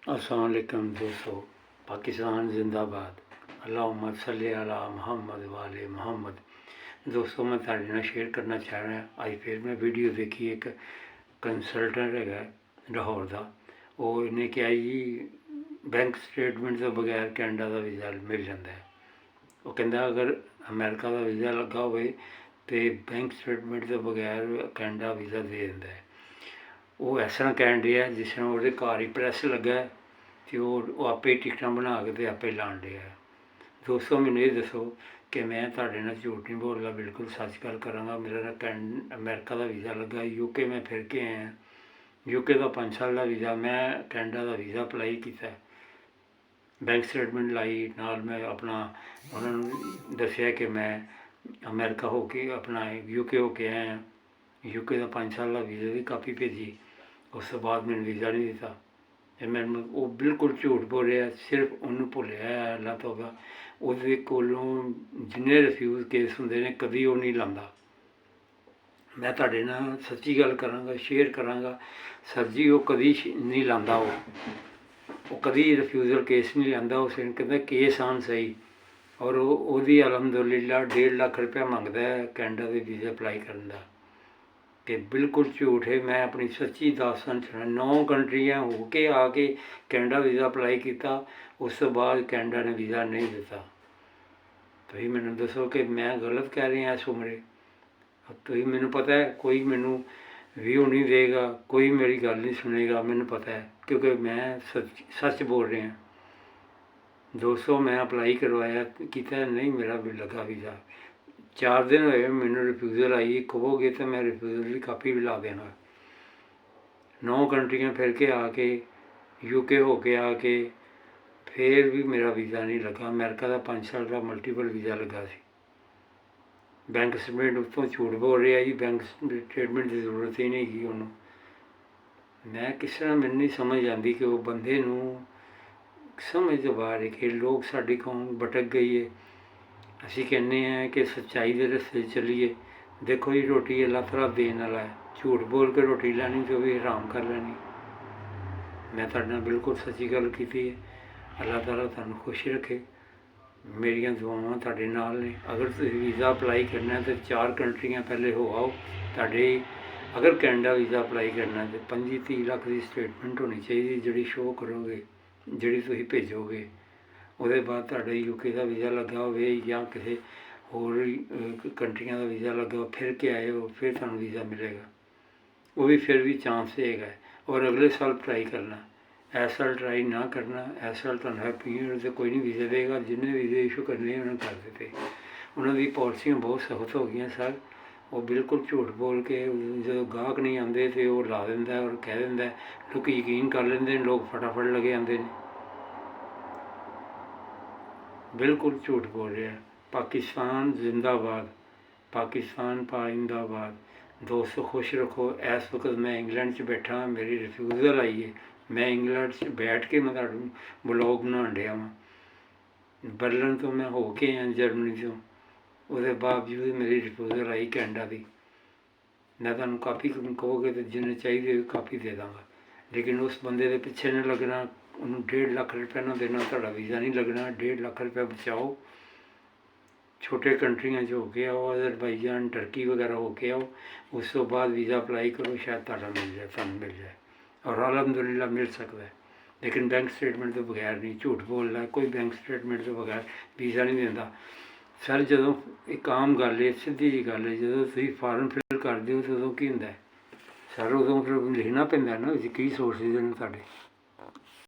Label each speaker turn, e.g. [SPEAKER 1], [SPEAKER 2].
[SPEAKER 1] अस्सलाम वालेकुम दोस्तों। पाकिस्तान जिंदाबाद। अल्लाहुम्मा सल्ली अला मुहम्मद वाले मुहम्मद। दोस्तों मैं ਤੁਹਾਡੇ ਨਾਲ शेयर करना चाह रहा ਅੱਜ फिर मैं वीडियो देखी एक कंसल्टेंट है लाहौर का। वो इन्हें क्या जी बैंक स्टेटमेंट तो बगैर कैनेडा का वीज़ा मिल जाता है। वो कहता अगर अमेरिका का वीज़ा लगा हो तो बैंक स्टेटमेंट तो बगैर कैनेडा वीज़ा दे दिंदा है। वो इस तरह कहन दिया जिस तरह वो घर ही प्रैस लगा है तो वो आपे ही टिकटां बना के तो आपे लान दिया है। दोस्तों मैनू ये दसो कि मैं तुहाडे नाल झूठ नहीं बोलदा, बिल्कुल सच गल करांगा। मेरा अमेरिका का वीज़ा लगा, यूके में फिर के आया। यूके का 5 साल का वीज़ा, मैं कैनेडा का वीज़ा अप्लाई किया, बैंक स्टेटमेंट लाई नाल। मैं अपना उन्होंने दसिया कि मैं अमेरिका हो के अपना यूके हो के आया। यूके का 5 साल का वीज़ा की कापी भेजी। उस तो बाद मैंने वीज़ा नहीं दिता। मैंने वो बिल्कुल झूठ बोल रहा, सिर्फ उन्होंने भुलिया अल्लाह तौबा। उसदे कोलों जिन्ने रिफ्यूज़ केस होंदे ने कभी वो नहीं लांदा। मैं तुहाडे नाल सच्ची गल करांगा, शेयर करांगा। सर जी वो कभी नहीं लांदा, वो कभी रिफ्यूज़ल केस नहीं लांदा। उस कहता केस आन सही। और वो अलहमदुलिल्लाह 1.5 लाख रुपया मंगदा है कैनेडा के वीज़े अप्लाई करने का। कि बिल्कुल झूठ है। मैं अपनी सच्ची दास्तान सुना। 9 कंट्रियाँ हो के आके कैनेडा वीज़ा अप्लाई किया, उस तो बाद कैनेडा ने वीज़ा नहीं दिता। तो ही मैंने दसो कि मैं गलत कह रही हाँ इस उम्रे। तो ही मैंने पता है कोई मैनू व्यू नहीं देगा, कोई मेरी गल नहीं सुनेगा, मैंने पता है क्योंकि मैं सच बोल रहा हूँ। दोस्तों मैं अप्लाई करवाया किया, नहीं मेरा भी लगा वीज़ा। 4 दिन होए मैनू रिफ्यूज़ल आई। कहोगे तो मैं रिफ्यूज़ल की कापी भी ला देना। 9 कंट्रियाँ फिर के आके यूके हो के आके फिर भी मेरा वीज़ा नहीं लगा। अमेरिका का 5 साल का मल्टीपल वीज़ा लगा सी। बैंक स्टेटमेंट उत्तों झूठ बोल रहा जी, बैंक स्टेटमेंट की जरूरत ही नहीं की उन्होंने। मैं किस तरह मैनू नहीं समझ आती कि वो बंदे नूं समझ तो बाहर है कि लोग साडी कौम भटक गई है। असी कहने हैं कि सच्चाई के रस्ते चलीए। देखो जी रोटी अल्लाह तआला देने वाला है, झूठ बोल के रोटी लैनी तो भी हराम कर लैनी। मैं तुहाडे नाल बिल्कुल सच्ची गल की है। अल्लाह तआला तुहानूं खुश रखे। मेरियां दुआवां तुहाडे नाल ने। अगर तुसीं वीज़ा अप्लाई करना है तो 4 कंट्रियां पहले हो आओ। तुहाडे अगर कैनेडा वीज़ा अप्लाई करना है तो 25-30 लाख की स्टेटमेंट होनी चाहिए जिहड़ी शो करोगे, जिहड़ी तुसीं भेजोगे। उसदे बाद तुहाडे यूके का वीज़ा लगा होवे या किसी होर कंट्रियां का वीज़ा लगा हो, फिर के आए हो, फिर तुहानूं वीज़ा मिलेगा। वो भी फिर भी चांस है। और अगले साल ट्राई करना, इस साल ट्राई ना करना। इस साल तुहानूं हैप्पी न्यू ईयर तो कोई नहीं वीज़ा देगा। जिन्हें वीज़े इशू करने उन्होंने कर दिते। उन्होंने पॉलिसियाँ बहुत सख्त हो गई सर। वो बिल्कुल झूठ बोल के जो गाहक नहीं आते तो वो ला दिंदा और कह दिंदा। लोग यकीन कर लेंदे, लोग फटाफट लगे आते हैं। बिल्कुल झूठ बोल रहा है। पाकिस्तान जिंदाबाद, पाकिस्तान पाइंदाबाद। दोस्तों खुश रखो। इस वक्त मैं इंग्लैंड च बैठा, मेरी रिफ्यूज़ल आई है। मैं इंग्लैंड च बैठ के मैं ब्लॉग बना दिया वहाँ। बर्लिन तो मैं हो के आया जर्मनी तो, उसके बावजूद मेरी रिफ्यूज़ल आई कैनेडा की। मैं तुहानूं कापी कहोगे तो जिन्हें चाहिए कापी दे दाँगा, लेकिन उस बंदे के पिछे नहीं लगना। उन्होंने 1.5 लाख रुपया ना देना, तुहाडा वीज़ा नहीं लगना। 1.5 लाख रुपया बचाओ। छोटे कंट्रियां हो के आओ, अज़रबैजान टर्की वगैरह हो के आओ। उस तो बाद वीज़ा अप्लाई करो, शायद तुहाडा मिल जाए, तुहानूं मिल जाए। और अलहमदुलिल्लाह मिल सकता है। लेकिन बैंक स्टेटमेंट तो बगैर नहीं। झूठ बोलना है, कोई बैंक स्टेटमेंट तो बगैर वीज़ा नहीं देता। सर जो एक आम गल है, सीधी जी गल है, जो तुसीं फार्म फिल करते हो तो उदों की हुंदा है सर, उदों फिर लिखना पैंदा ना की सोर्सिस ने तुहाडे।